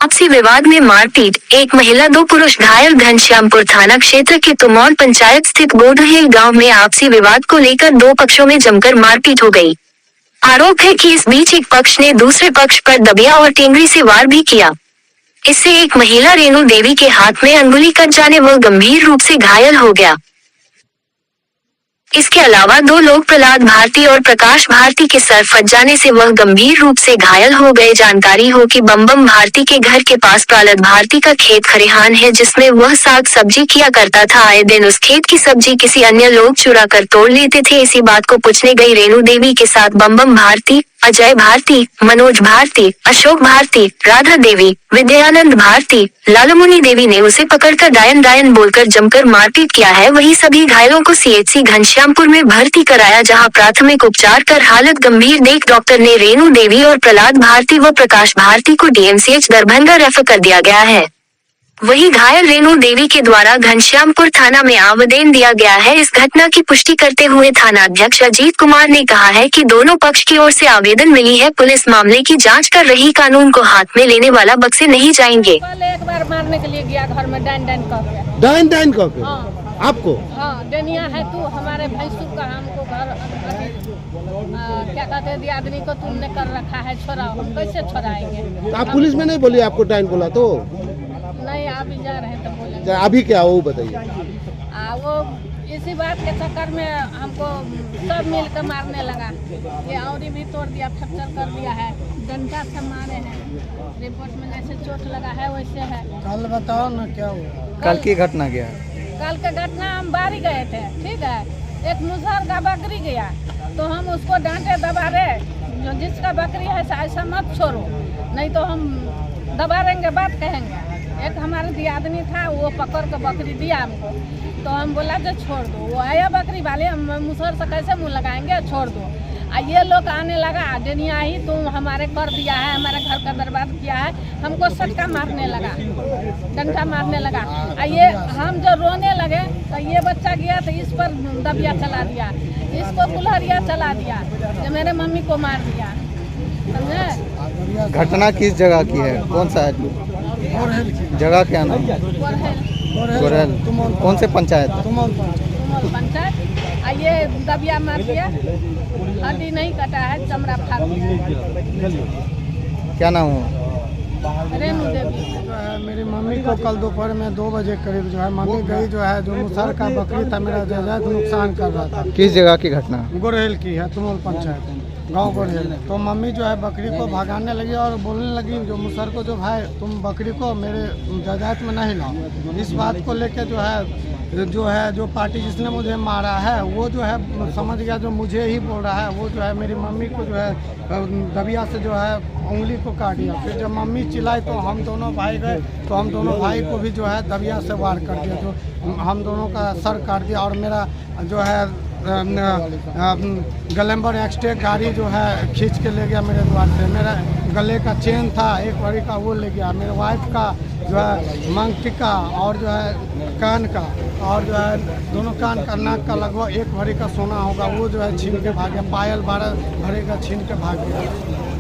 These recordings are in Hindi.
आपसी विवाद में मारपीट, एक महिला दो पुरुष घायल। घनश्यामपुर थाना क्षेत्र के तुमौल पंचायत स्थित गोदहेल गांव में आपसी विवाद को लेकर दो पक्षों में जमकर मारपीट हो गई। आरोप है कि इस बीच एक पक्ष ने दूसरे पक्ष पर दबिया और टेंगरी से वार भी किया। इससे एक महिला रेणु देवी के हाथ में अंगुली कट जाने वह गंभीर रूप से घायल हो गया। इसके अलावा दो लोग प्रहलाद भारती और प्रकाश भारती के सर फट जाने से वह गंभीर रूप से घायल हो गए। जानकारी हो कि बम भारती के घर के पास प्रहलाद भारती का खेत खरिहान है जिसमें वह साग सब्जी किया करता था। आए दिन उस खेत की सब्जी किसी अन्य लोग चुरा कर तोड़ लेते थे। इसी बात को पूछने गई रेणु देवी के साथ बम भारती, अजय भारती, मनोज भारती, अशोक भारती, राधा देवी, विद्यानंद भारती, लालमुनी देवी ने उसे पकड़कर डायन बोलकर जमकर मारपीट किया है। वहीं सभी घायलों को सीएचसी घनश्यामपुर में भर्ती कराया जहां प्राथमिक उपचार कर हालत गंभीर देख डॉक्टर ने रेणु देवी और प्रहलाद भारती व प्रकाश भारती को डीएमसीएच दरभंगा रेफर कर दिया गया है। वहीं घायल रेणु देवी के द्वारा घनश्यामपुर थाना में आवेदन दिया गया है। इस घटना की पुष्टि करते हुए थानाध्यक्ष अजीत कुमार ने कहा है कि दोनों पक्ष की ओर से आवेदन मिली है। पुलिस मामले की जांच कर रही, कानून को हाथ में लेने वाला बक्से नहीं जाएंगे। कल एक बार मारने के लिए गया घर में डाइन कह के। हाँ। आपको? हाँ, डेनिया है तू हमारे भैंसुर का हमको घर क्या कहते हैं आदमी को तुमने कर रखा है, छोड़ाओ। हम कैसे छोड़ाएंगे? आप पुलिस में नहीं बोलिए आपको डाइन बोला तो? नहीं, अभी जा रहे हैं तो बोलेंगे। अभी क्या वो बताइए। वो इसी बात के चक्कर में हमको सब मिलकर मारने लगा। ये औरी भी तोड़ दिया, फ्रैक्चर कर दिया है, डंडा से मारे हैं। रिपोर्ट में जैसे चोट लगा है वैसे है। कल बताओ ना क्या हुआ? कल की घटना क्या? कल का घटना हम बारी गए थे, ठीक है। एक मुसहर का बकरी गया तो हम उसको डांटे दबारे, जो जिसका बकरी है ऐसा मत छोड़ो, नहीं तो हम दबारेंगे, बात कहेंगे। एक हमारे दियादनी था, वो पकड़ कर बकरी दिया हमको, तो हम बोला जो छोड़ दो। वो आया बकरी वाले, हम मुसहर से कैसे मुंह लगाएंगे, छोड़ दो। ये लोग आने लगा, डेनिया ही तुम हमारे कर दिया है, हमारे घर का बर्बाद किया है। हमको सटका मारने लगा, डंडा मारने लगा। ये हम जो रोने लगे तो ये बच्चा गया तो इस पर दबिया चला दिया, इसको कुल्हड़िया चला दिया, जो मेरे मम्मी को मार दिया। समझे? घटना किस जगह की है? कौन सा है जगह? क्या नाम? गोरेल। कौन से पंचायत? तुमौल पंचायत। ये दबिया मार दिया, हड्डी नहीं कटा है, चमड़ा फाड़ दिया। क्या नाम हो? रेणु देवी। जो है मेरी मम्मी को कल दोपहर में 2 बजे करीब जो है मम्मी गई, जो है जो मुसहर का बकरी था मेरा जायदाद नुकसान कर रहा था। किस जगह की घटना? गोरेल की है, तुमौल पंचायत गांव गोरेल। तो मम्मी जो है बकरी को भगाने लगी और बोलने लगी जो मुसहर को, जो भाई तुम बकरी को मेरे जायदाद में नहीं लाओ। इस बात को लेकर जो पार्टी जिसने मुझे मारा है वो जो है समझ गया, जो मुझे ही बोल रहा है, वो जो है मेरी मम्मी को जो है दबिया से जो है उंगली को काट दिया। फिर जब मम्मी चिल्लाई तो हम दोनों भाई गए, तो हम दोनों भाई को भी जो है दबिया से वार कर दिया, जो हम दोनों का सर काट दिया। और मेरा जो है ग्लैमर एक्सटेक गाड़ी जो है खींच के ले गया मेरे द्वार से। मेरा गले का चेन था एक भरी का, वो ले गया। मेरे वाइफ का जो है मांग टिक्का और जो है कान का, और जो है दोनों कान का, नाक का लगभग 1 भरी का सोना होगा, वो जो है छीन के भाग गया। पायल 12 भरी का छीन के भाग गया।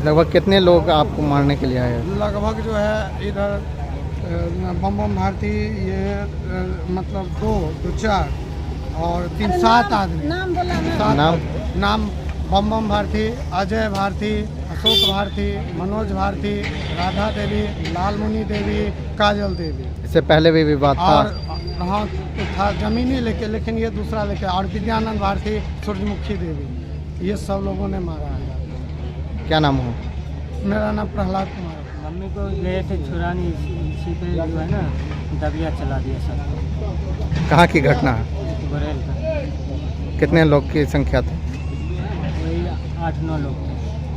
लगभग कितने लोग आपको मारने के लिए आए? लगभग जो है इधर बम भारती, ये मतलब 2 4 और 3 7 आदमी। नाम बोला नाम बम भारती, अजय भारती, अशोक भारती, मनोज भारती, राधा देवी, लालमुनी देवी, काजल देवी। इससे पहले भी विवाद था? और हाँ था जमीनी लेके, लेकिन ये दूसरा लेके। और विद्यानंद भारती, सूरजमुखी देवी, ये सब लोगों ने मारा है। क्या नाम हो? मेरा नाम प्रहलाद कुमार। मम्मी को गए थे छुड़ाने, इसी पे जो है ना दबिया चला दिया सब। कहाँ की घटना है? गोरेल का। कितने लोग की संख्या थी? वही 8-9 लोग थे।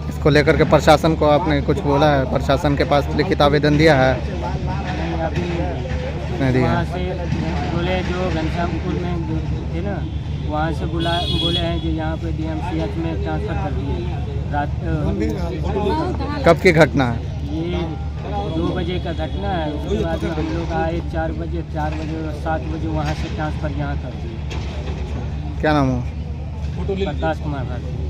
इसको लेकर के प्रशासन को आपने कुछ बोला है? प्रशासन के पास लिखित आवेदन दिया है? नहीं, अभी नहीं दिया। वहाँ से बोले जो घनश्यामपुर में थे ना, वहाँ से बोले हैं कि यहाँ पे डीएमसीएच में ट्रांसफ़र कर दिए। रात कब की घटना है? ये 2 बजे का घटना है। उसके बाद हम लोग आए 4 बजे और 7 बजे वहाँ से ट्रांसफ़र यहाँ कर दिए। क्या नाम हो? प्रकाश कुमार भारती।